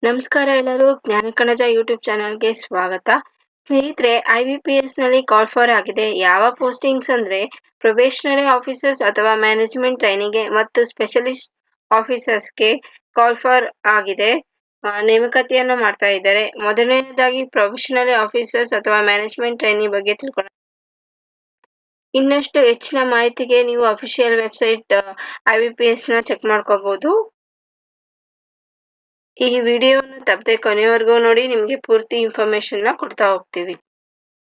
ನಮಸ್ಕಾರ ಎಲ್ಲರೂ ಜ್ಞಾನಕಣಜ ಯೂಟ್ಯೂಬ್ ಚಾನಲ್ಗೆ ಸ್ವಾಗತ. ಸ್ನೇಹಿತರೆ, IBPS ನಲ್ಲಿ ಕಾಲ್ ಫಾರ್ ಆಗಿದೆ. ಯಾವ ಪೋಸ್ಟಿಂಗ್ಸ್ ಅಂದ್ರೆ ಪ್ರೊಬೇಷನರಿ ಆಫೀಸರ್ಸ್ ಅಥವಾ ಮ್ಯಾನೇಜ್ಮೆಂಟ್ ಟ್ರೈನಿಗೆ ಮತ್ತು ಸ್ಪೆಷಲಿಸ್ಟ್ ಆಫೀಸರ್ಸ್ಗೆ ಕಾಲ್ ಫಾರ್ ಆಗಿದೆ. ನೇಮಕಾತಿಯನ್ನ ಮಾಡ್ತಾ ಇದ್ದಾರೆ. ಮೊದಲನೇದಾಗಿ ಪ್ರೊಬೇಷನರಿ ಆಫೀಸರ್ಸ್ ಅಥವಾ ಮ್ಯಾನೇಜ್ಮೆಂಟ್ ಟ್ರೈನಿ ಬಗ್ಗೆ ತಿಳ್ಕೊಳ್ಳೋಣ. ಇನ್ನಷ್ಟು ಹೆಚ್ಚಿನ ಮಾಹಿತಿಗೆ ನೀವು ಅಫಿಷಿಯಲ್ ವೆಬ್ಸೈಟ್ IBPS ನ ಚೆಕ್ ಮಾಡ್ಕೋಬಹುದು. ಈ ವಿಡಿಯೋನ ತಪ್ಪದೆ ಕೊನೆವರೆಗೂ ನೋಡಿ, ನಿಮಗೆ ಪೂರ್ತಿ ಇನ್ಫಾರ್ಮೇಶನ್ ನ ಕೊಡ್ತಾ ಹೋಗ್ತೀವಿ.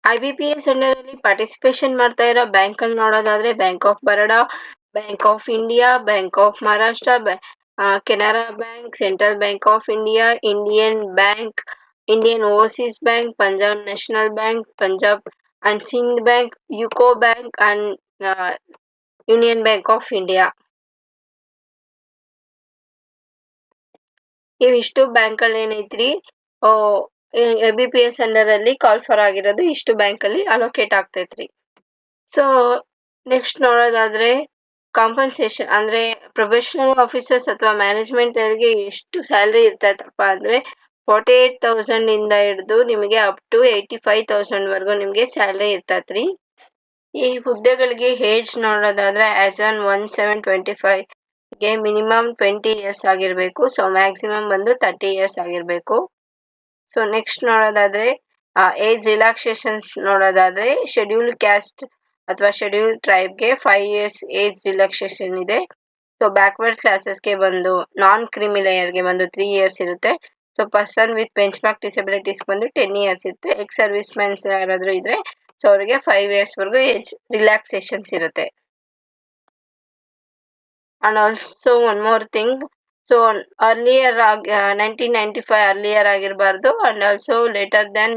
IBPS ಅಂಡರ್ ಅಲ್ಲಿ ಪಾರ್ಟಿಸಿಪೇಷನ್ ಮಾಡ್ತಾ ಇರೋ ಬ್ಯಾಂಕ್ ಅಲ್ಲಿ ನೋಡೋದಾದ್ರೆ bank of Baroda, bank of India, bank of Maharashtra, Canara bank, central bank of India, Indian bank, Indian overseas bank, Punjab national bank, Punjab and Sindh bank, UCO bank and union bank of India. ಇವಿಷ್ಟು bank ಅಲ್ಲಿ ಏನೈತ್ರಿ, IBPS under ಅಲ್ಲಿ call for ಆಗಿರೋದು ಇಷ್ಟು bank ಅಲ್ಲಿ allocate ಆಗ್ತೈತ್ರಿ. So next ನೋಡೋದಾದ್ರೆ compensation ಅಂದ್ರೆ ಪ್ರೊಬೇಷನರಿ ಆಫೀಸರ್ಸ್ ಅಥವಾ ಮ್ಯಾನೇಜ್ಮೆಂಟ್ ಅವರಿಗೆ ಎಷ್ಟು ಸ್ಯಾಲರಿ ಇರ್ತೈತಪ್ಪ ಅಂದ್ರೆ 48,000 ಇಂದ ಹಿಡಿದು ನಿಮಗೆ ಅಪ್ ಟು 85,000 ವರೆಗೂ ನಿಮ್ಗೆ ಸ್ಯಾಲರಿ ಇರ್ತೈತ್ರಿ. ಈ ಹುದ್ದೆಗಳಿಗೆ ಏಜ್ ನೋಡೋದಾದ್ರೆ ಆಸ್ ಆನ್ 1/7/25 ಗೆ ಮಿನಿಮಮ್ 20 ಇಯರ್ಸ್ ಆಗಿರ್ಬೇಕು. ಸೊ ಮ್ಯಾಕ್ಸಿಮಮ್ ಬಂದು 30 ಇಯರ್ಸ್ ಆಗಿರ್ಬೇಕು. ಸೊ ನೆಕ್ಸ್ಟ್ ನೋಡೋದಾದ್ರೆ ಏಜ್ ರಿಲ್ಯಾಕ್ಸೇಷನ್ಸ್ ನೋಡೋದಾದ್ರೆ ಶೆಡ್ಯೂಲ್ಡ್ ಕ್ಯಾಸ್ಟ್ ಅಥವಾ ಶೆಡ್ಯೂಲ್ ಟ್ರೈಬ್ಗೆ 5 ಇಯರ್ಸ್ ಏಜ್ ರಿಲ್ಯಾಕ್ಸೇಷನ್ ಇದೆ. ಸೊ ಬ್ಯಾಕ್ವರ್ಡ್ ಕ್ಲಾಸಸ್ಗೆ ಬಂದು ನಾನ್ ಕ್ರಿಮಿ ಲೇಯರ್ಗೆ ಬಂದು 3 ಇಯರ್ಸ್ ಇರುತ್ತೆ. So person with bench mark disabilities ಬಂದು 10 ಇಯರ್ಸ್ ಇರುತ್ತೆ. ಎಕ್ಸ್ ಸರ್ವಿಸ್ ಮೆನ್ಸ್ ಯಾರಾದ್ರೂ ಇದ್ರೆ ಸೊ ಅವರಿಗೆ 5 ಇಯರ್ಸ್ ವರೆಗೂ ಏಜ್ ರಿಲ್ಯಾಕ್ಸೇಷನ್ಸ್ ಇರುತ್ತೆ. And also one more thing, so earlier 1995 earlier ಆಗಿರಬಾರ್ದು ಅಂಡ್ ಆಲ್ಸೋ ಲೇಟರ್ ದೆನ್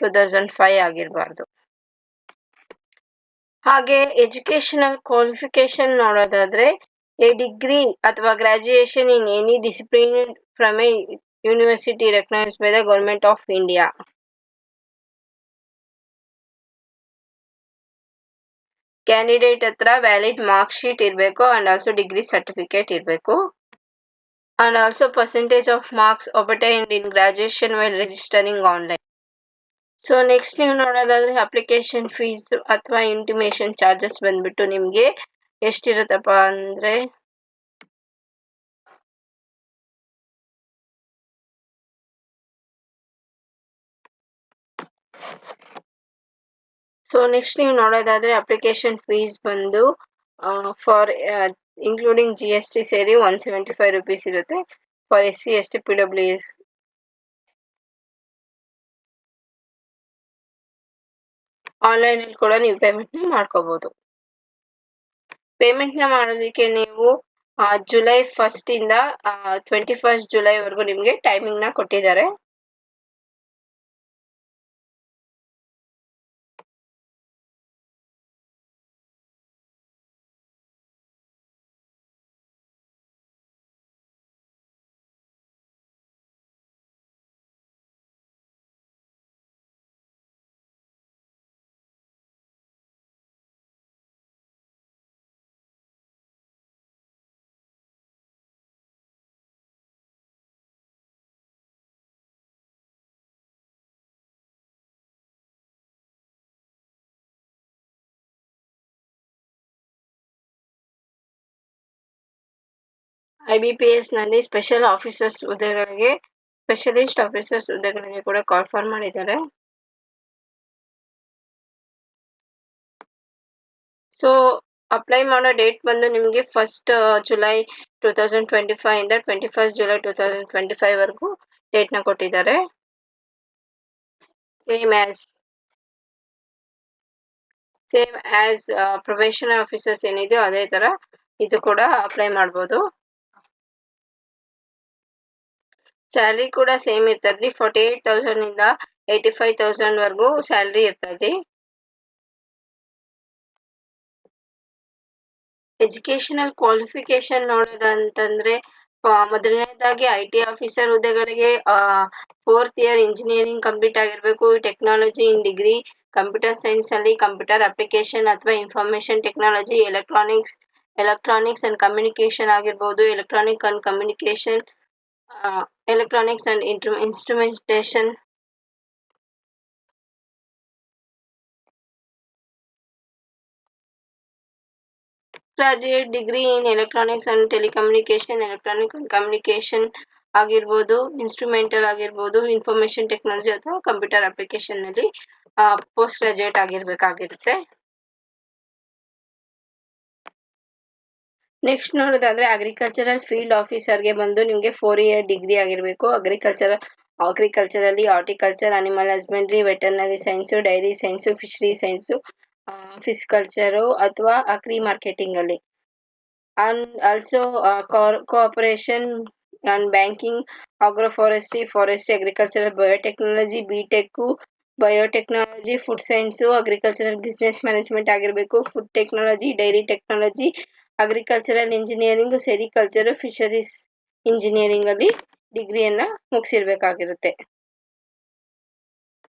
2005 ಆಗಿರಬಾರ್ದು. ಹಾಗೆ ಎಜುಕೇಶನಲ್ ಕ್ವಾಲಿಫಿಕೇಶನ್ ನೋಡೋದಾದ್ರೆ ಎ ಡಿಗ್ರಿ ಅಥವಾ graduation in any discipline from a university recognised by the government of India. Candidate ಹತ್ರ valid mark sheet ಇರಬೇಕು and also degree certificate ಇರಬೇಕು. And also percentage of marks obtained in graduation while registering online. So next ನೀವು ನೋಡೋದಾದ್ರೆ application fees ಅಥವಾ intimation charges ಬಂದ್ಬಿಟ್ಟು ನಿಮ್ಗೆ ಎಷ್ಟಿರುತ್ತಪ್ಪ ಅಂದ್ರೆ application fees ಬಂದು ಫಾರ್ ಇನ್ಕ್ಲೂಡಿಂಗ್ GST ಸೇರಿ 175 rupees ಇರುತ್ತೆ. For SC ST PWS online ಅಲ್ಲಿ ಕೂಡ ನೀವು ಪೇಮೆಂಟ್ ನ ಮಾಡ್ಕೋಬಹುದು. ಪೇಮೆಂಟ್ ನ ಮಾಡೋದಕ್ಕೆ ನೀವು ಜುಲೈ 1 ಇಂದ 21 ಜುಲೈ ವರೆಗೂ ನಿಮ್ಗೆ ಟೈಮಿಂಗ್ ನ ಕೊಟ್ಟಿದ್ದಾರೆ. IBPS ನಲ್ಲಿ ಸ್ಪೆಷಲ್ ಆಫೀಸರ್ಸ್ ಹುದ್ದೆಗಳಿಗೆ ಸ್ಪೆಷಲಿಸ್ಟ್ ಆಫೀಸರ್ಸ್ ಹುದ್ದೆಗಳಿಗೆ ಕೂಡ ಕಾಲ್ ಫಾರ್ ಮಾಡಿದ್ದಾರೆ. ಸೊ ಅಪ್ಲೈ ಮಾಡೋ ಡೇಟ್ ಬಂದು ನಿಮಗೆ 1 ಜುಲೈ 2025 ಇಂದ 21 ಜುಲೈ 2025 ವರೆಗೂ ಡೇಟ್ ನ ಕೊಟ್ಟಿದ್ದಾರೆ. ಸೇಮ್ ಆಸ್ ಪ್ರೊಬೇಷನರಿ ಆಫೀಸರ್ಸ್ ಏನಿದೆಯೋ ಅದೇ ತರ ಇದು ಕೂಡ ಅಪ್ಲೈ ಮಾಡಬಹುದು. ಸ್ಯಾಲರಿ ಕೂಡ ಸೇಮ್ ಇರ್ತದೆ. 48,000 ಇಂದ 85,000 ವರೆಗೂ ಸ್ಯಾಲರಿ ಇರ್ತದೆ. ಎಜುಕೇಶನಲ್ ಕ್ವಾಲಿಫಿಕೇಶನ್ ನೋಡೋದಂತಂದ್ರೆ ಮೊದಲನೇದಾಗಿ IT ಆಫೀಸರ್ ಹುದ್ದೆಗಳಿಗೆ 4th ಇಯರ್ ಇಂಜಿನಿಯರಿಂಗ್ ಕಂಪ್ಲೀಟ್ ಆಗಿರ್ಬೇಕು. Technology in degree, computer science ಅಲ್ಲಿ ಕಂಪ್ಯೂಟರ್ ಅಪ್ಲಿಕೇಶನ್ ಅಥವಾ information technology, electronics and communication ಆಗಿರ್ಬೋದು, electronic and communication electronics and instrumentation. Graduate degree in electronics and telecommunication, electronic and communication ಆಗಿರ್ಬೋದು, instrumental ಆಗಿರ್ಬೋದು, information technology ಅಥವಾ computer application ನಲ್ಲಿ post graduate ಆಗಿರ್ಬೇಕಾಗಿರುತ್ತೆ. Next ನೋಡೋದಾದ್ರೆ agricultural field ಆಫೀಸರ್ಗೆ ಬಂದು ನಿಮಗೆ 4 year ಡಿಗ್ರಿ ಆಗಿರಬೇಕು. ಅಗ್ರಿಕಲ್ಚರ್ ಅಲ್ಲಿ horticulture, animal husbandry, veterinary science, dairy science, fishery science, pisciculture ಅಥವಾ ಅಗ್ರಿ ಮಾರ್ಕೆಟಿಂಗ್ ಅಲ್ಲಿ. And also cooperation and banking, agroforestry, forestry, agricultural, biotechnology, B.Tech, biotechnology, food science, agricultural business management ಆಗಿರಬೇಕು, food technology, dairy technology, agricultural engineering, sericulture, fisheries engineering ಅಲ್ಲಿ ಡಿಗ್ರಿಯನ್ನ ಮುಗಿಸಿರ್ಬೇಕಾಗಿರುತ್ತೆ.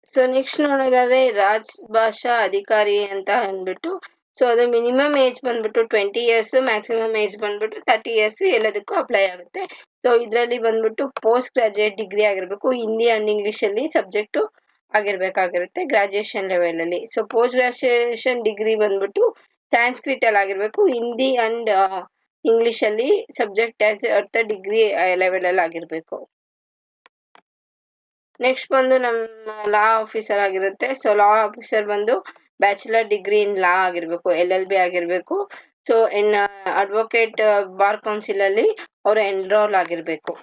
So next ನೋಡೋದಾದ್ರೆ ರಾಜಭಾಷಾ ಅಧಿಕಾರಿ ಅಂತ ಅಂದ್ಬಿಟ್ಟು, so ಅದು ಮಿನಿಮಮ್ ಏಜ್ ಬಂದ್ಬಿಟ್ಟು 20 years, ಮ್ಯಾಕ್ಸಿಮಮ್ ಏಜ್ ಬಂದ್ಬಿಟ್ಟು 30 years ಎಲ್ಲದಕ್ಕೂ ಅಪ್ಲೈ ಆಗುತ್ತೆ. ಸೊ ಇದರಲ್ಲಿ ಬಂದ್ಬಿಟ್ಟು ಪೋಸ್ಟ್ ಗ್ರಾಜುಯೇಟ್ ಡಿಗ್ರಿ ಆಗಿರ್ಬೇಕು, ಹಿಂದಿ ಅಂಡ್ ಇಂಗ್ಲಿಷ್ ಅಲ್ಲಿ ಸಬ್ಜೆಕ್ಟ್ ಆಗಿರ್ಬೇಕಾಗಿರುತ್ತೆ ಗ್ರಾಜುಯೇಷನ್ ಲೆವೆಲ್ ಅಲ್ಲಿ. ಸೊ ಪೋಸ್ಟ್ ಗ್ರಾಜುಯೇಷನ್ ಡಿಗ್ರಿ ಬಂದ್ಬಿಟ್ಟು ಸ್ಯಾನ್ಸ್ಕ್ರಿಟ್ ಅಲ್ಲಿ ಆಗಿರ್ಬೇಕು, ಹಿಂದಿ ಅಂಡ್ ಇಂಗ್ಲಿಷ್ ಅಲ್ಲಿ ಸಬ್ಜೆಕ್ಟ್ ಆಸ್ ಅರ್ಥ ಡಿಗ್ರಿ ಲೆವೆಲ್ ಅಲ್ಲಿ ಆಗಿರ್ಬೇಕು. ನೆಕ್ಸ್ಟ್ ಬಂದು ನಮ್ಮ ಲಾ ಆಫೀಸರ್ ಆಗಿರುತ್ತೆ. ಸೊ ಲಾ ಆಫೀಸರ್ ಬಂದು ಬ್ಯಾಚುಲರ್ ಡಿಗ್ರಿ ಇನ್ ಲಾ ಆಗಿರ್ಬೇಕು, LLB ಆಗಿರ್ಬೇಕು. So in advocate bar council ಅಲ್ಲಿ ಅವರು ಎನ್ರೋಲ್ ಆಗಿರ್ಬೇಕು.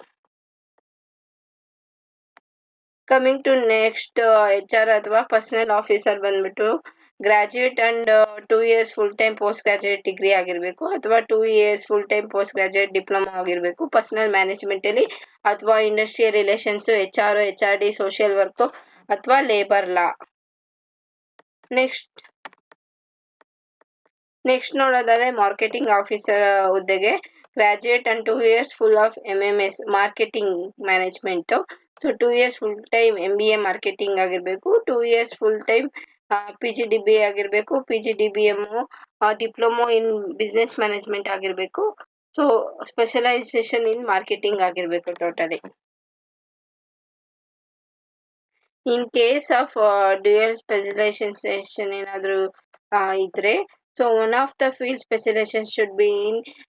ಕಮಿಂಗ್ ಟು ನೆಕ್ಸ್ಟ್ HR ಅಥವಾ ಪರ್ಸನಲ್ ಆಫೀಸರ್ ಬಂದ್ಬಿಟ್ಟು graduate and 2 years full time post graduate degree ಆಗಿರ್ಬೇಕು ಅಥವಾ 2 years full time post graduate diploma ಆಗಿರ್ಬೇಕು. ಪರ್ಸನಲ್ ಮ್ಯಾನೇಜ್ಮೆಂಟ್ ಅಲ್ಲಿ ಅಥವಾ industrial relations, HR, HRD, social work ಅಥವಾ ಲೇಬರ್ ಲಾ. ನೆಕ್ಸ್ಟ್ ನೋಡೋದಾದ್ರೆ ಮಾರ್ಕೆಟಿಂಗ್ ಆಫೀಸರ್ ಹುದ್ದೆಗೆ graduate and 2 years full of MMS marketing management. So 2 years full time MBA marketing ಆಗಿರ್ಬೇಕು, 2 years full time PGDBA ಆಗಿರ್ಬೇಕು, PGDBM diploma in business management ಆಗಿರ್ಬೇಕು. So specialisation ಇನ್ marketing ಆಗಿರ್ಬೇಕು totally. In case of dual specialisation ಏನಾದ್ರು ಇದ್ರೆ, so one of the field specialisation should be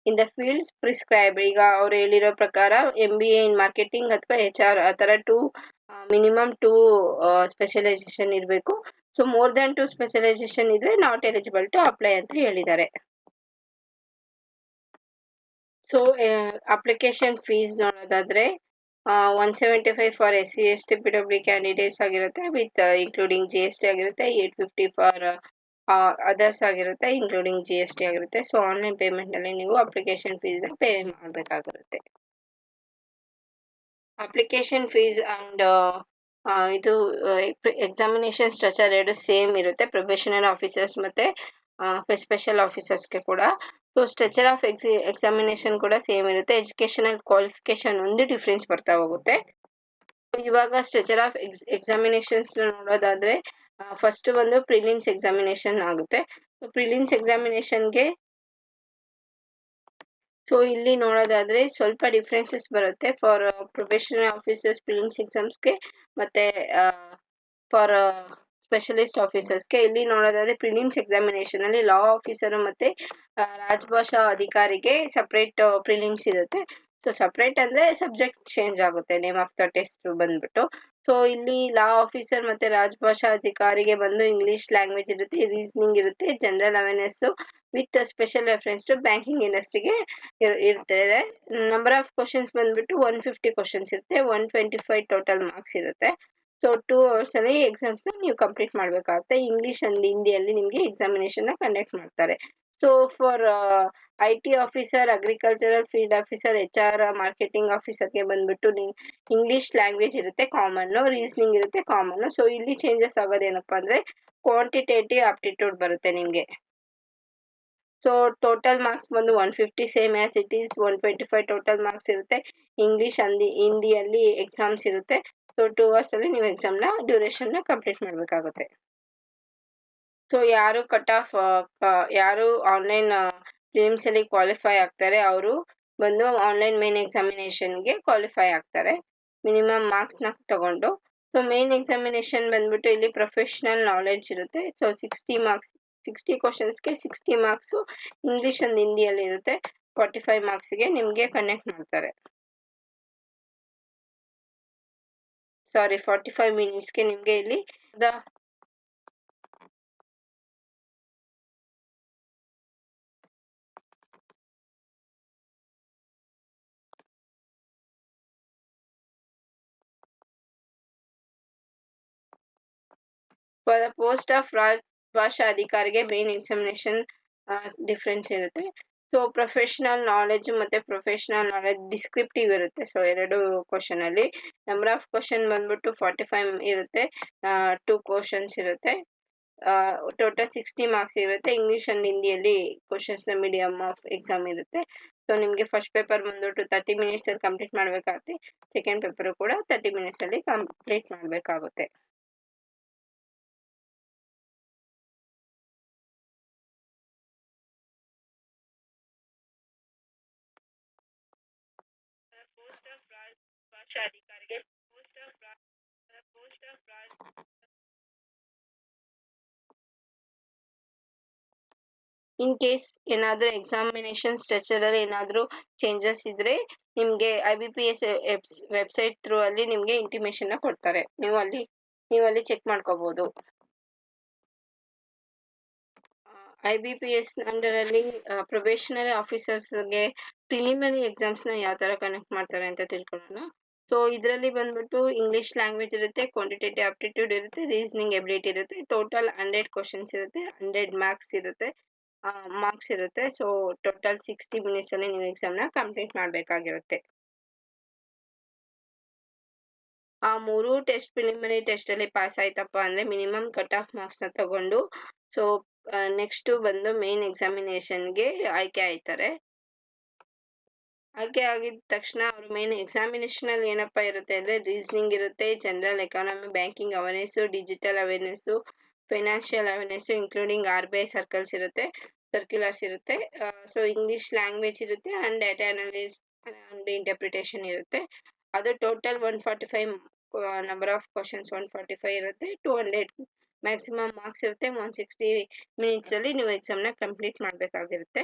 in the fields prescribe. ಈಗ ಅವ್ರು ಹೇಳಿರೋ ಪ್ರಕಾರ MBA ಇನ್ marketing ಅಥವಾ HR ಆ ತರ ಮಿನಿಮಮ್ 2 ಸ್ಪೆಷಲೈಸೇಷನ್ ಇರಬೇಕು. ಸೊ ಮೋರ್ ದನ್ 2 ಸ್ಪೆಷಲೈಸೇಷನ್ ಇದ್ರೆ ನಾಟ್ ಎಲಿಜಿಬಲ್ ಟು ಅಪ್ಲೈ ಅಂತ ಹೇಳಿದ್ದಾರೆ. ಸೊ ಅಪ್ಲಿಕೇಶನ್ ಫೀಸ್ ನೋಡೋದಾದ್ರೆ 175 for SC ST PW candidates ಆಗಿರುತ್ತೆ, ವಿತ್ ಇನ್ಕ್ಲೂಡಿಂಗ್ GST ಆಗಿರುತ್ತೆ. 850 ಫಾರ್ ಅದರ್ಸ್ ಆಗಿರುತ್ತೆ, ಇನ್ಕ್ಲೂಡಿಂಗ್ GST ಆಗಿರುತ್ತೆ. ಸೊ ಆನ್ಲೈನ್ ಪೇಮೆಂಟ್ ನಲ್ಲಿ ನೀವು ಅಪ್ಲಿಕೇಶನ್ ಫೀಸ್ ಪೇ ಮಾಡಬೇಕಾಗಿರುತ್ತೆ. ಅಪ್ಲಿಕೇಶನ್ ಫೀಸ್ ಅಂಡ್ ಇದು ಎಕ್ಸಾಮಿನೇಷನ್ ಸ್ಟ್ರಕ್ಚರ್ ಎರಡು ಸೇಮ್ ಇರುತ್ತೆ ಪ್ರೊಫೆಷನಲ್ ಆಫೀಸರ್ಸ್ ಮತ್ತೆ ಸ್ಪೆಷಲ್ ಆಫೀಸರ್ಸ್ಗೆ ಕೂಡ. ಸೊ ಸ್ಟ್ರಕ್ಚರ್ ಆಫ್ ಎಕ್ಸಾಮಿನೇಷನ್ ಕೂಡ ಸೇಮ್ ಇರುತ್ತೆ, ಎಜುಕೇಶನಲ್ ಕ್ವಾಲಿಫಿಕೇಶನ್ ಒಂದು ಡಿಫ್ರೆನ್ಸ್ ಬರ್ತಾ ಹೋಗುತ್ತೆ. ಇವಾಗ ಸ್ಟ್ರಕ್ಚರ್ ಆಫ್ ಎಕ್ಸಾಮಿನೇಷನ್ಸ್ ನೋಡೋದಾದ್ರೆ ಫಸ್ಟ್ ಒಂದು ಪ್ರಿಲಿಮ್ಸ್ ಎಕ್ಸಾಮಿನೇಷನ್ ಆಗುತ್ತೆ. ಪ್ರಿಲಿಮ್ಸ್ ಎಕ್ಸಾಮಿನೇಷನ್ಗೆ ಸೊ ಇಲ್ಲಿ ನೋಡೋದಾದ್ರೆ ಸ್ವಲ್ಪ ಡಿಫ್ರೆನ್ಸಸ್ ಬರುತ್ತೆ ಫಾರ್ ಪ್ರೊಫೆಷನಲ್ ಆಫೀಸರ್ಸ್ ಪ್ರಿಲಿಮ್ಸ್ ಎಕ್ಸಾಮ್ಸ್ಗೆ ಮತ್ತೆ ಫಾರ್ ಸ್ಪೆಷಲಿಸ್ಟ್ ಆಫೀಸರ್ಸ್ಗೆ. ಇಲ್ಲಿ ನೋಡೋದಾದ್ರೆ ಪ್ರಿಲಿಮ್ಸ್ ಎಕ್ಸಾಮಿನೇಷನ್ ಅಲ್ಲಿ ಲಾ ಆಫೀಸರ್ ಮತ್ತೆ ರಾಜಭಾಷಾ ಅಧಿಕಾರಿಗೆ ಸಪರೇಟ್ ಪ್ರಿಲಿಮ್ಸ್ ಇರುತ್ತೆ. ಸೊ ಸಪರೇಟ್ ಅಂದ್ರೆ ಸಬ್ಜೆಕ್ಟ್ ಚೇಂಜ್ ಆಗುತ್ತೆ, ನೇಮ್ ಆಫ್ ದ ಟೆಸ್ಟ್ ಬಂದ್ಬಿಟ್ಟು. ಸೊ ಇಲ್ಲಿ ಲಾ ಆಫೀಸರ್ ಮತ್ತೆ ರಾಜಭಾಷಾ ಅಧಿಕಾರಿಗೆ ಬಂದು ಇಂಗ್ಲಿಷ್ ಲ್ಯಾಂಗ್ವೇಜ್ ಇರುತ್ತೆ, ರೀಸನಿಂಗ್ ಇರುತ್ತೆ, general awareness with special reference to banking ಇಂಡಸ್ಟ್ರಿಗೆ ಇರ್ತದೆ. ನಂಬರ್ ಆಫ್ ಕ್ವಶನ್ಸ್ ಬಂದ್ಬಿಟ್ಟು 150 ಕ್ವಶನ್ಸ್ ಇರುತ್ತೆ, 125 ಟೋಟಲ್ ಮಾರ್ಕ್ಸ್ ಇರುತ್ತೆ. ಸೊ 2 hours ಅಲ್ಲಿ ಎಕ್ಸಾಮ್ಸ್ ನೀವು ಕಂಪ್ಲೀಟ್ ಮಾಡ್ಬೇಕಾಗುತ್ತೆ. ಇಂಗ್ಲಿಷ್ ಅಂಡ್ ಹಿಂದಿಯಲ್ಲಿ ನಿಮ್ಗೆ ಎಕ್ಸಾಮಿನೇಷನ್ ಕಂಡಕ್ಟ್ ಮಾಡ್ತಾರೆ. So for IT officer, agricultural field officer, HR, marketing ಆಫೀಸರ್ಗೆ ಬಂದ್ಬಿಟ್ಟು ಇಂಗ್ಲಿಷ್ ಲ್ಯಾಂಗ್ವೇಜ್ ಇರುತ್ತೆ ಕಾಮನ್, ರೀಸನಿಂಗ್ ಇರುತ್ತೆ ಕಾಮನ್. ಸೊ ಇಲ್ಲಿ ಚೇಂಜಸ್ ಆಗೋದೇನಪ್ಪಾ ಅಂದ್ರೆ ಕ್ವಾಂಟಿಟೇಟಿವ್ ಆಪ್ಟಿಟ್ಯೂಡ್ ಬರುತ್ತೆ ನಿಮ್ಗೆ. ಸೊ ಟೋಟಲ್ ಮಾರ್ಕ್ಸ್ ಬಂದು 150 same as it is, 125 total marks ಇರುತ್ತೆ. ಇಂಗ್ಲಿಷ್ ಹಿಂದಿಯಲ್ಲಿ ಎಕ್ಸಾಮ್ಸ್ ಇರುತ್ತೆ. ಸೊ 2 hours ಅಲ್ಲಿ ನೀವು ಎಕ್ಸಾಮ್ ನ ಡ್ಯೂರೇಷನ್ ನ ಕಂಪ್ಲೀಟ್ ಮಾಡ್ಬೇಕಾಗುತ್ತೆ. ಸೊ ಯಾರು ಆನ್ಲೈನ್ ಪ್ರಿಲಿಮ್ಸ್ ಅಲ್ಲಿ ಕ್ವಾಲಿಫೈ ಆಗ್ತಾರೆ ಅವರು ಬಂದು ಆನ್ಲೈನ್ ಮೇನ್ ಎಕ್ಸಾಮಿನೇಷನ್ಗೆ ಕ್ವಾಲಿಫೈ ಆಗ್ತಾರೆ. ಮಿನಿಮಮ್ ಮಾರ್ಕ್ಸ್ನ ತಗೊಂಡು. ಸೊ ಮೇನ್ ಎಕ್ಸಾಮಿನೇಷನ್ ಬಂದ್ಬಿಟ್ಟು ಇಲ್ಲಿ ಪ್ರೊಫೆಷನಲ್ ನಾಲೆಡ್ಜ್ ಇರುತ್ತೆ. So 60 marks, 60 ಕ್ವಶನ್ಸ್ಗೆ 60 marks English and ಹಿಂದಿಯಲ್ಲಿ ಇರುತ್ತೆ. 45 ಮಾರ್ಕ್ಸ್ಗೆ ನಿಮಗೆ ಕನೆಕ್ಟ್ ಮಾಡ್ತಾರೆ. ಸಾರಿ, 45 ಮಿನಿಟ್ಸ್ಗೆ ನಿಮಗೆ ಇಲ್ಲಿ ಫಾರ್ ದ ಪೋಸ್ಟ್ ಆಫ್ ಭಾಷಾ ಅಧಿಕಾರಿಗೆ ಮೇನ್ ಎಕ್ಸಾಮಿನೇಷನ್ ಡಿಫ್ರೆನ್ಸ್ ಇರುತ್ತೆ. ಸೊ ಪ್ರೊಫೆಷನಲ್ ನಾಲೆಜ್ ಮತ್ತೆ ಪ್ರೊಫೆಷನಲ್ ನಾಲೆಜ್ ಡಿಸ್ಕ್ರಿಪ್ಟಿವ್ ಇರುತ್ತೆ. ಸೊ 2 ಕ್ವಶನ್ ಅಲ್ಲಿ ನಂಬರ್ ಆಫ್ ಕ್ವಶನ್ ಬಂದ್ಬಿಟ್ಟು 45 ಇರುತ್ತೆ. 2 ಕ್ವಶನ್ಸ್ ಇರುತ್ತೆ. ಟೋಟಲ್ 60 ಮಾರ್ಕ್ಸ್ ಇರುತ್ತೆ. ಇಂಗ್ಲಿಷ್ ಅಂಡ್ ಹಿಂದಿಯಲ್ಲಿ ಕ್ವಶನ್ಸ್ ಮೀಡಿಯಮ್ ಆಫ್ ಎಕ್ಸಾಮ್ ಇರುತ್ತೆ. ಸೊ ನಿಮಗೆ ಫಸ್ಟ್ ಪೇಪರ್ ಬಂದ್ಬಿಟ್ಟು 30 ಮಿನಿಟ್ಸ್ ಅಲ್ಲಿ ಕಂಪ್ಲೀಟ್ ಮಾಡ್ಬೇಕಾಗುತ್ತೆ. ಸೆಕೆಂಡ್ ಪೇಪರ್ ಕೂಡ 30 ಮಿನಿಟ್ಸ್ ಅಲ್ಲಿ ಕಂಪ್ಲೀಟ್ ಮಾಡ್ಬೇಕಾಗುತ್ತೆ. ಪೋಸ್ಟ್ ಆಫ್ ಭಾಷಾ ಅಧಿಕಾರಿಗೆ ಇನ್ ಕೇಸ್ ಏನಾದ್ರೂ ಎಕ್ಸಾಮಿನೇಷನ್ ಸ್ಟ್ರಕ್ಚರ್ ಅಲ್ಲಿ ಏನಾದ್ರೂ ಚೇಂಜಸ್ ಇದ್ರೆ ನಿಮ್ಗೆ IBPS ವೆಬ್ಸೈಟ್ ಥ್ರೂ ಅಲ್ಲಿ ನಿಮ್ಗೆ ಇಂಟಿಮೇಷನ್ ಕೊಡ್ತಾರೆ. ನೀವು ಅಲ್ಲಿ ಚೆಕ್ ಮಾಡ್ಕೋಬಹುದು. IBPS ಅಂಡರ್ ಅಲ್ಲಿ ಪ್ರೊಬೇಷನರಿ ಆಫೀಸರ್ಸ್ಗೆ ಪ್ರಿಲಿಮಿನರಿ ಎಕ್ಸಾಮ್ಸ್ ನ ಯಾವ ತರ ಕನೆಕ್ಟ್ ಮಾಡ್ತಾರೆ ಅಂತ ತಿಳ್ಕೊಳ್ಳೋಣ. ಸೊ ಇದರಲ್ಲಿ ಬಂದ್ಬಿಟ್ಟು ಇಂಗ್ಲಿಷ್ ಲ್ಯಾಂಗ್ವೇಜ್ ಇರುತ್ತೆ, ಕ್ವಾಂಟಿಟೇಟಿವ್ ಆಪ್ಟಿಟ್ಯೂಡ್ ಇರುತ್ತೆ, ರೀಸನಿಂಗ್ ಎಬಿಲಿಟಿ ಇರುತ್ತೆ. ಟೋಟಲ್ 100 ಕ್ವಶನ್ಸ್ ಇರುತ್ತೆ, 100 ಮಾರ್ಕ್ಸ್ ಇರುತ್ತೆ. ಸೊ ಟೋಟಲ್ 60 ಮಿನಿಟ್ಸ್ ಅಲ್ಲಿ ನೀವು ಎಕ್ಸಾಮ್ ನ ಕಂಪ್ಲೀಟ್ ಮಾಡ್ಬೇಕಾಗಿರುತ್ತೆ. ಆ 3 ಟೆಸ್ಟ್ ಪ್ರಿಲಿಮಿನರಿ ಟೆಸ್ಟ್ ಅಲ್ಲಿ ಪಾಸ್ ಆಯ್ತಪ್ಪ ಅಂದ್ರೆ ಮಿನಿಮಮ್ ಕಟ್ ಆಫ್ ಮಾರ್ಕ್ಸ್ ನ ತಗೊಂಡು ಸೊ ನೆಕ್ಸ್ಟ್ ಬಂದು ಮೇನ್ ಎಕ್ಸಾಮಿನೇಷನ್ಗೆ ಆಯ್ಕೆ ಆಯ್ತಾರೆ. ಆಯ್ಕೆ ಆಗಿದ ತಕ್ಷಣ ಅವ್ರ ಮೇನ್ ಎಕ್ಸಾಮಿನೇಷನ್ ಅಲ್ಲಿ ಏನಪ್ಪಾ ಇರುತ್ತೆ ಅಂದ್ರೆ ರೀಸನಿಂಗ್ ಇರುತ್ತೆ, general economy, banking awareness, digital awareness, financial awareness including RBI circles ಇರುತ್ತೆ, ಸರ್ಕ್ಯುಲರ್ಸ್ ಇರುತ್ತೆ. ಸೊ ಇಂಗ್ಲಿಷ್ ಲ್ಯಾಂಗ್ವೇಜ್ ಇರುತ್ತೆ and data analyse and interpretation ಇರುತ್ತೆ. ಅದು ಟೋಟಲ್ 145 ನಂಬರ್ ಆಫ್ ಕ್ವಶನ್ಸ್ 145 ಇರುತ್ತೆ. 200 ಮ್ಯಾಕ್ಸಿಮಮ್ ಮಾರ್ಕ್ಸ್ ಇರುತ್ತೆ. 160 ಮಿನಿಟ್ಸ್ ಅಲ್ಲಿ ನೀವು ಎಕ್ಸಾಮ್ ನ ಕಂಪ್ಲೀಟ್ ಮಾಡ್ಬೇಕಾಗಿರುತ್ತೆ.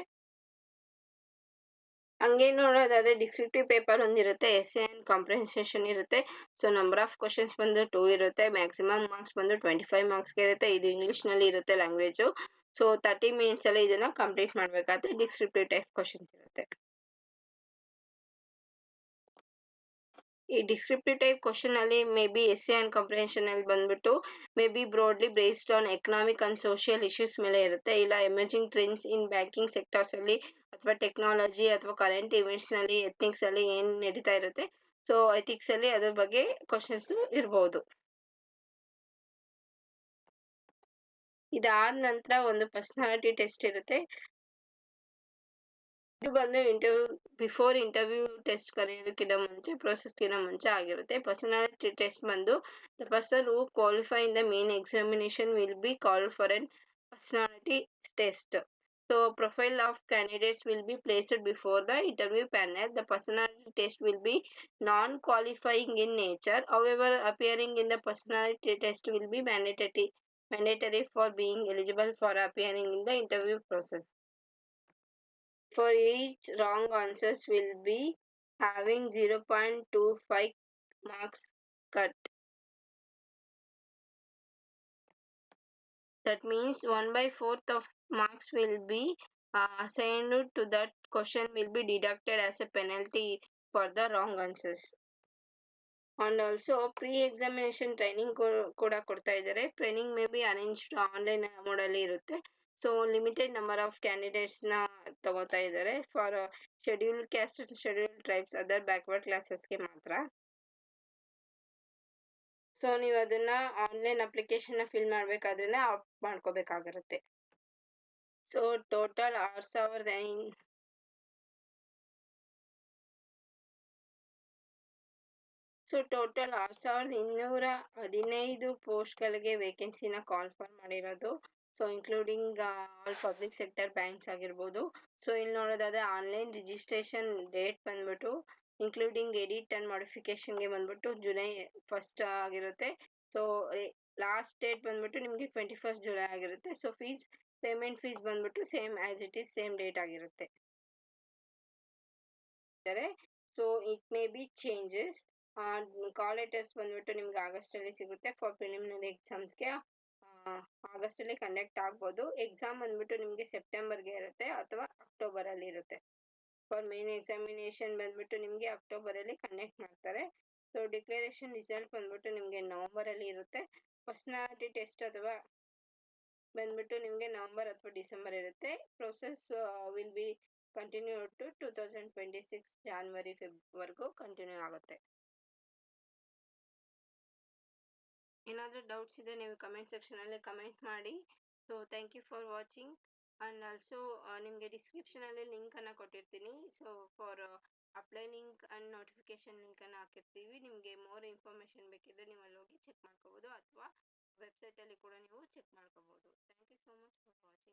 ಹಂಗೆ ನೋಡೋದಾದ್ರೆ ಡಿಸ್ಕ್ರಿಪ್ಟಿವ್ ಪೇಪರ್ ಒಂದಿರುತ್ತೆ, ಎಸ್ಸೆ ಅಂಡ್ ಕಾಂಪ್ರಿಹೆನ್ಷನ್ ಇರುತ್ತೆ. ಸೊ ನಂಬರ್ ಆಫ್ ಕ್ವಶನ್ಸ್ ಬಂದು 2 ಇರುತ್ತೆ. ಮ್ಯಾಕ್ಸಿಮಮ್ ಮಾರ್ಕ್ಸ್ ಬಂದು 25 ಮಾರ್ಕ್ಸ್ಗೆ ಇರುತ್ತೆ. ಇದು ಇಂಗ್ಲಿಷ್ ನಲ್ಲಿ ಇರುತ್ತೆ ಲ್ಯಾಂಗ್ವೇಜ್. ಸೊ 30 ಮಿನಿಟ್ಸ್ ಅಲ್ಲಿ ಇದನ್ನ ಕಂಪ್ಲೀಟ್ ಮಾಡ್ಬೇಕಾದ್ರೆ ಡಿಸ್ಕ್ರಿಪ್ಟಿವ್ ಟೈಪ್ ಕ್ವಶನ್ಸ್ ಇರುತ್ತೆ. ಈ ಡಿಸ್ಕ್ರಿಪ್ಟಿವ್ ಟೈಪ್ ಕ್ವಶನ್ ಅಲ್ಲಿ may be essay and comprehension ಅಲ್ಲಿ ಬಂದ್ಬಿಟ್ಟು may be broadly based on economic and social issues ಮೇಲೆ ಇರುತ್ತೆ. ಇಲ್ಲ ಎಮರ್ಜಿಂಗ್ ಟ್ರೆಂಡ್ಸ್ ಇನ್ ಬ್ಯಾಂಕಿಂಗ್ ಸೆಕ್ಟರ್ಸ್ ಅಲ್ಲಿ ಅಥವಾ ಟೆಕ್ನಾಲಜಿ ಅಥವಾ ಕರೆಂಟ್ ಇವೆಂಟ್ಸ್ ನಲ್ಲಿ ಎಥಿಕ್ಸ್ ಅಲ್ಲಿ ಏನ್ ನಡೀತಾ ಇರುತ್ತೆ. ಸೊ ಎಥಿಕ್ಸ್ ಅಲ್ಲಿ ಅದ್ರ ಬಗ್ಗೆ ಕ್ವಶನ್ಸ್ ಇರಬಹುದು. ಇದಾದ ನಂತರ ಒಂದು ಪರ್ಸನಾಲಿಟಿ ಟೆಸ್ಟ್ ಇರುತ್ತೆ. ಇದು ಬಂದು ಬಿಫೋರ್ ಇಂಟರ್ವ್ಯೂ ಟೆಸ್ಟ್ ಕರೆಯೋದಕ್ಕಿಂತ ಮುಂಚೆ ಪ್ರೊಸೆಸ್ಗಿಂತ ಮುಂಚೆ ಆಗಿರುತ್ತೆ. ಪರ್ಸನಾಲಿಟಿ ಟೆಸ್ಟ್ ಬಂದು the person who qualify in the main examination will be called for N personality test. So profile of candidates will be placed before the interview panel. The personality test will be non-qualifying in nature. However, appearing in the personality test will be mandatory for being eligible for appearing in the interview process. For each wrong answers will be having 0.25 marks cut. That means 1/4 of marks will be assigned to that question will be deducted as a penalty for the wrong answers. And also pre-examination training ಕೂಡ ಕೊಡ್ತಾ ಇದ್ದಾರೆ. Training may be arranged online mode ಅಲ್ಲಿ ಇರುತ್ತೆ. So limited number of candidates ನ ತಗೋತಾ ಇದ್ದಾರೆ for scheduled caste, scheduled tribes, other backward ಕ್ಲಾಸಸ್ಗೆ ಮಾತ್ರ. ಸೊ ನೀವು ಅದನ್ನ ಆನ್ಲೈನ್ ಅಪ್ಲಿಕೇಶನ್ ನ ಫಿಲ್ ಮಾಡ್ಬೇಕಾದ್ರೆ ಆಫ್ ಮಾಡ್ಕೋಬೇಕಾಗಿರುತ್ತೆ. ಸೊ ಟೋಟಲ್ 6,215 ಪೋಸ್ಟ್ಗಳಿಗೆ ವೇಕೆನ್ಸಿನ ಕಾಲ್ಫರ್ ಮಾಡಿರೋದು. So including all public sector banks ಆಗಿರ್ಬೋದು. ಸೊ ಇಲ್ಲಿ ನೋಡೋದಾದ್ರೆ ಆನ್ಲೈನ್ ರಿಜಿಸ್ಟ್ರೇಷನ್ ಡೇಟ್ ಬಂದ್ಬಿಟ್ಟು ಇನ್ಕ್ಲೂಡಿಂಗ್ ಎಡಿಟ್ ಅಂಡ್ ಮಾಡಿಫಿಕೇಶನ್ಗೆ ಬಂದ್ಬಿಟ್ಟು ಜುಲೈ 1st ಆಗಿರುತ್ತೆ. ಸೊ ಲಾಸ್ಟ್ ಡೇಟ್ ಬಂದ್ಬಿಟ್ಟು ನಿಮಗೆ 21st ಜುಲೈ ಆಗಿರುತ್ತೆ. ಸೊ ಪೇಮೆಂಟ್ ಫೀಸ್ ಬಂದ್ಬಿಟ್ಟು same as it is same date ಆಗಿರುತ್ತೆ. So it may be changes. Call letters ಬಂದ್ಬಿಟ್ಟು ನಿಮ್ಗೆ ಆಗಸ್ಟ್ ಅಲ್ಲಿ ಸಿಗುತ್ತೆ. ಫಾರ್ ಪ್ರಿಲಿಮಿನರಿ ಎಕ್ಸಾಮ್ಸ್ಗೆ ಆಗಸ್ಟ್ ಅಲ್ಲಿ ಕಂಡಕ್ಟ್ ಆಗ್ಬೋದು. ಎಕ್ಸಾಮ್ ಬಂದ್ಬಿಟ್ಟು ನಿಮ್ಗೆ ಸೆಪ್ಟೆಂಬರ್ಗೆ ಇರುತ್ತೆ ಅಥವಾ ಅಕ್ಟೋಬರ್ ಅಲ್ಲಿ ಇರುತ್ತೆ. ಫಾರ್ ಮೇನ್ ಎಕ್ಸಾಮಿನೇಷನ್ ಬಂದ್ಬಿಟ್ಟು ನಿಮ್ಗೆ ಅಕ್ಟೋಬರ್ ಅಲ್ಲಿ ಕಂಡಕ್ಟ್ ಮಾಡ್ತಾರೆ. ಸೊ ಡಿಕ್ಲರೇಷನ್ ರಿಸಲ್ಟ್ ಬಂದ್ಬಿಟ್ಟು ನಿಮ್ಗೆ ನವೆಂಬರ್ ಅಲ್ಲಿ ಇರುತ್ತೆ. ಪರ್ಸನಾಲಿಟಿ ಟೆಸ್ಟ್ ಅಥವಾ ಬಂದ್ಬಿಟ್ಟು ನಿಮ್ಗೆ ನವೆಂಬರ್ ಅಥವಾ ಡಿಸೆಂಬರ್ ಇರುತ್ತೆ. Process will be continue to 2026 January ವರ್ಗೂ ಕಂಟಿನ್ಯೂ ಆಗುತ್ತೆ. ಏನಾದರೂ ಡೌಟ್ಸ್ ಇದೆ ನೀವು ಕಮೆಂಟ್ ಸೆಕ್ಷನ್ ಅಲ್ಲಿ ಕಮೆಂಟ್ ಮಾಡಿ. So thank you for watching. And also ನಿಮಗೆ ಡಿಸ್ಕ್ರಿಪ್ಷನ್ ಅಲ್ಲಿ ಲಿಂಕ್ ಅನ್ನ ಕೊಟ್ಟಿರ್ತೀನಿ. So for apply link and notification link ಅನ್ನ ಹಾಕಿರ್ತೀವಿ. ನಿಮಗೆ ಮೋರ್ ಇನ್ಫಾರ್ಮೇಶನ್ ಬೇಕಿದ್ರೆ ನೀವು ಅಲ್ಲಿ ಹೋಗಿ ಚೆಕ್ ಮಾಡ್ಕೋಬಹುದು ಅಥವಾ ವೆಬ್ಸೈಟ್ ಅಲ್ಲಿ ಕೂಡ ನೀವು ಚೆಕ್ ಮಾಡ್ಕೋಬಹುದು. Thank you so much for watching.